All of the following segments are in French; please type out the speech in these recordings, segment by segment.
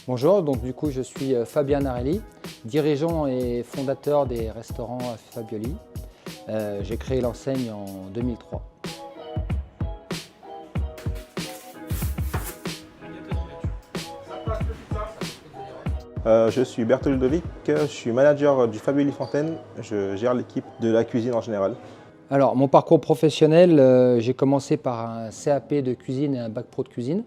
Bonjour, donc du coup je suis Fabien Narelli, dirigeant et fondateur des restaurants Fabioli. J'ai créé l'enseigne en 2003. Je suis Berthe Ludovic, je suis manager du Fabioli Fontaine, je gère l'équipe de la cuisine en général. Alors mon parcours professionnel, j'ai commencé par un CAP de cuisine et un bac pro de cuisine.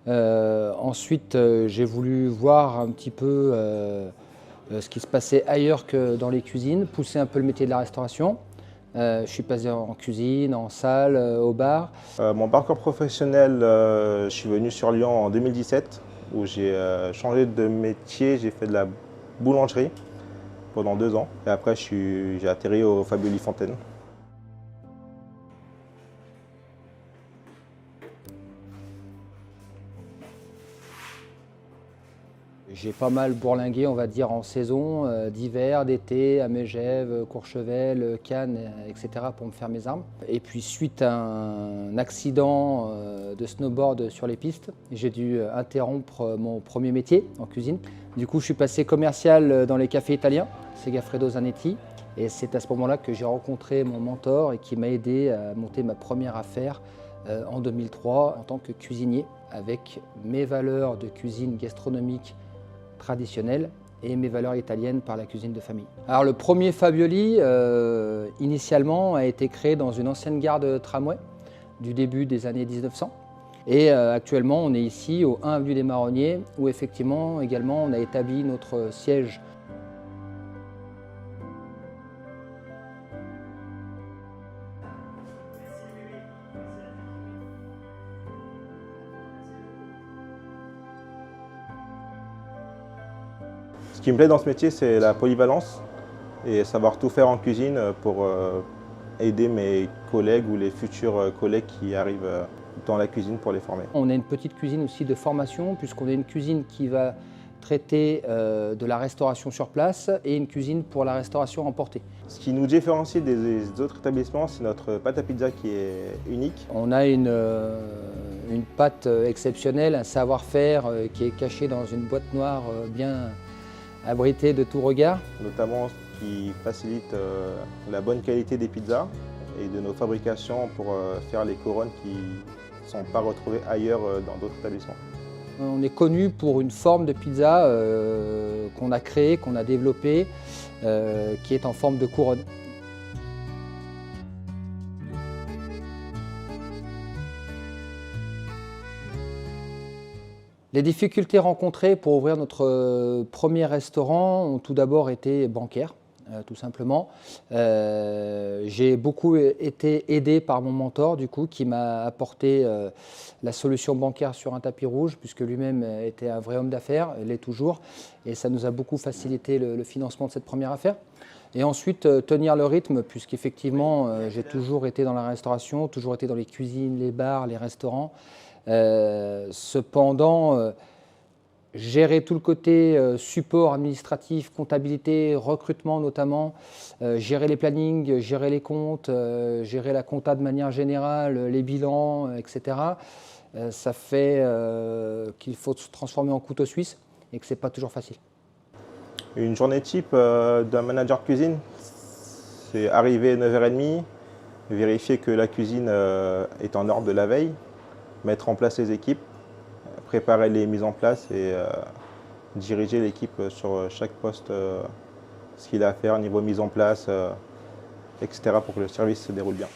Ensuite, j'ai voulu voir un petit peu ce qui se passait ailleurs que dans les cuisines, pousser un peu le métier de la restauration. Je suis passé en cuisine, en salle, au bar. Mon parcours professionnel, je suis venu sur Lyon en 2017 où j'ai changé de métier, j'ai fait de la boulangerie pendant 2 ans et après j'ai atterri au Fabioli Fontaine. J'ai pas mal bourlingué, on va dire, en saison, d'hiver, d'été, à Megève, Courchevel, Cannes, etc. pour me faire mes armes. Et puis suite à un accident de snowboard sur les pistes, j'ai dû interrompre mon premier métier en cuisine. Du coup, je suis passé commercial dans les cafés italiens, Segafredo Zanetti. Et c'est à ce moment-là que j'ai rencontré mon mentor et qui m'a aidé à monter ma première affaire en 2003 en tant que cuisinier avec mes valeurs de cuisine gastronomique traditionnelle et mes valeurs italiennes par la cuisine de famille. Alors le premier Fabioli, initialement, a été créé dans une ancienne gare de tramway du début des années 1900. Et actuellement, on est ici au 1 avenue des Marronniers où effectivement, également, on a établi notre siège. Ce qui me plaît dans ce métier, c'est la polyvalence et savoir tout faire en cuisine pour aider mes collègues ou les futurs collègues qui arrivent dans la cuisine pour les former. On a une petite cuisine aussi de formation puisqu'on a une cuisine qui va traiter de la restauration sur place et une cuisine pour la restauration emportée. Ce qui nous différencie des autres établissements, c'est notre pâte à pizza qui est unique. On a une pâte exceptionnelle, un savoir-faire qui est caché dans une boîte noire bien abritée de tout regard. Notamment ce qui facilite la bonne qualité des pizzas et de nos fabrications pour faire les couronnes qui ne sont pas retrouvées ailleurs dans d'autres établissements. On est connu pour une forme de pizza qu'on a créée, qu'on a développée, qui est en forme de couronne. Les difficultés rencontrées pour ouvrir notre premier restaurant ont tout d'abord été bancaires, tout simplement. J'ai beaucoup été aidé par mon mentor, du coup, qui m'a apporté la solution bancaire sur un tapis rouge, puisque lui-même était un vrai homme d'affaires, l'est toujours, et ça nous a beaucoup facilité le financement de cette première affaire. Et ensuite, tenir le rythme, puisqu'effectivement, j'ai toujours été dans la restauration, toujours été dans les cuisines, les bars, les restaurants. Cependant, gérer tout le côté support administratif, comptabilité, recrutement notamment, gérer les plannings, gérer les comptes, gérer la compta de manière générale, les bilans, etc. Ça fait qu'il faut se transformer en couteau suisse et que ce n'est pas toujours facile. Une journée type d'un manager de cuisine, c'est arriver à 9h30, vérifier que la cuisine est en ordre de la veille, mettre en place les équipes, préparer les mises en place et diriger l'équipe sur chaque poste, ce qu'il a à faire niveau mise en place, etc. pour que le service se déroule bien.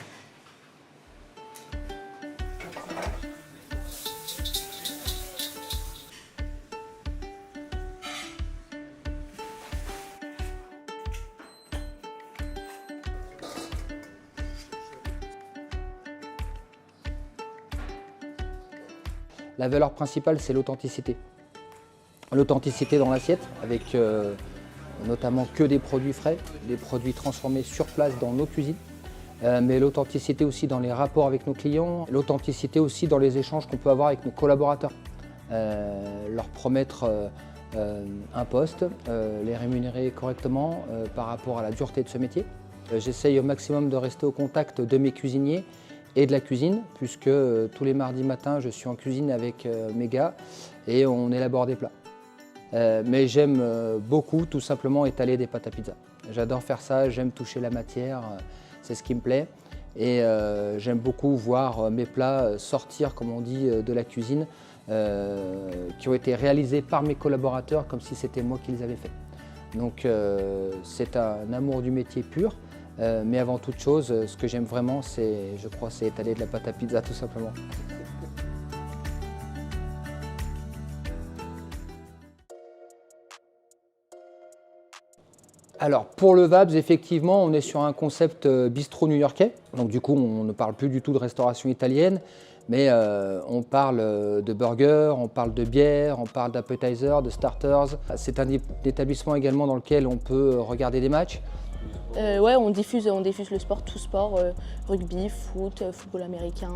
La valeur principale, c'est l'authenticité. L'authenticité dans l'assiette, avec notamment que des produits frais, des produits transformés sur place dans nos cuisines, mais l'authenticité aussi dans les rapports avec nos clients, l'authenticité aussi dans les échanges qu'on peut avoir avec nos collaborateurs. Leur promettre un poste, les rémunérer correctement par rapport à la dureté de ce métier. J'essaye au maximum de rester au contact de mes cuisiniers et de la cuisine, puisque tous les mardis matins, je suis en cuisine avec mes gars et on élabore des plats. Mais j'aime beaucoup tout simplement étaler des pâtes à pizza. J'adore faire ça, j'aime toucher la matière, c'est ce qui me plaît. Et j'aime beaucoup voir mes plats sortir, comme on dit, de la cuisine, qui ont été réalisés par mes collaborateurs comme si c'était moi qui les avais faits. Donc c'est un amour du métier pur. Mais avant toute chose, ce que j'aime vraiment, je crois, c'est étaler de la pâte à pizza tout simplement. Alors pour le Vabs, effectivement, on est sur un concept bistrot new-yorkais. Donc du coup, on ne parle plus du tout de restauration italienne, mais on parle de burgers, on parle de bière, on parle d'appetizers, de starters. C'est un établissement également dans lequel on peut regarder des matchs. Ouais, on diffuse le sport, tout sport, rugby, foot, football américain,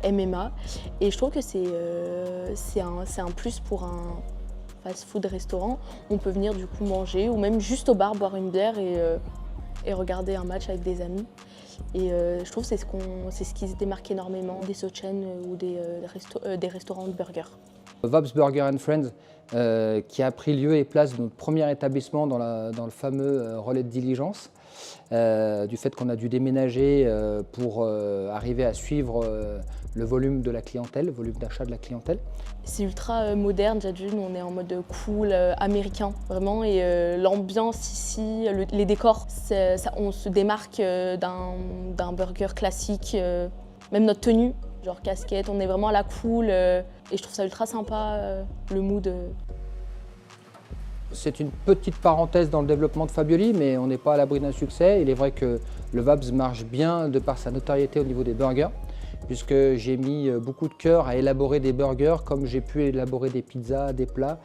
MMA. Et je trouve que c'est un plus pour un fast-food restaurant. On peut venir du coup manger ou même juste au bar boire une bière et regarder un match avec des amis. Et je trouve que c'est ce qui se démarque énormément des autres chaînes ou des restaurants de burgers. Vabs Burger and Friends, qui a pris lieu et place de notre premier établissement dans le fameux relais de diligence, du fait qu'on a dû déménager pour arriver à suivre le volume de la clientèle, le volume d'achat de la clientèle. C'est ultra moderne, déjà d'une, on est en mode cool, américain, vraiment, et l'ambiance ici, les décors, on se démarque d'un burger classique, même notre tenue. Genre casquette, on est vraiment à la cool et je trouve ça ultra sympa, le mood. C'est une petite parenthèse dans le développement de Fabioli, mais on n'est pas à l'abri d'un succès. Il est vrai que le Vabs marche bien de par sa notoriété au niveau des burgers, puisque j'ai mis beaucoup de cœur à élaborer des burgers comme j'ai pu élaborer des pizzas, des plats.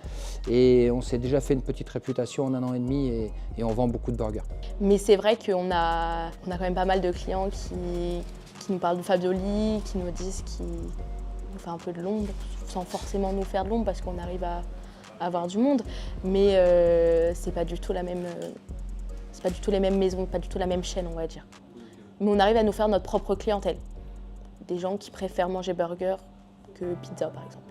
Et on s'est déjà fait une petite réputation en 1 an et demi et on vend beaucoup de burgers. Mais c'est vrai qu'on a quand même pas mal de clients qui nous parlent de Fabioli, qui nous disent qu'ils nous font un peu de l'ombre, sans forcément nous faire de l'ombre parce qu'on arrive à avoir du monde. Mais c'est pas du tout la même, c'est pas du tout les mêmes maisons, pas du tout la même chaîne, on va dire. Mais on arrive à nous faire notre propre clientèle. Des gens qui préfèrent manger burger que pizza, par exemple.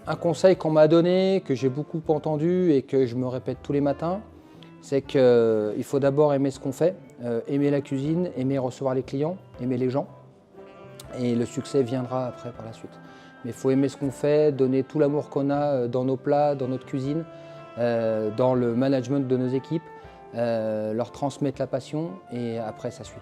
Un conseil qu'on m'a donné, que j'ai beaucoup entendu et que je me répète tous les matins, c'est qu'il faut d'abord aimer ce qu'on fait, aimer la cuisine, aimer recevoir les clients, aimer les gens. Et le succès viendra après par la suite. Mais il faut aimer ce qu'on fait, donner tout l'amour qu'on a dans nos plats, dans notre cuisine, dans le management de nos équipes, leur transmettre la passion et après ça suit.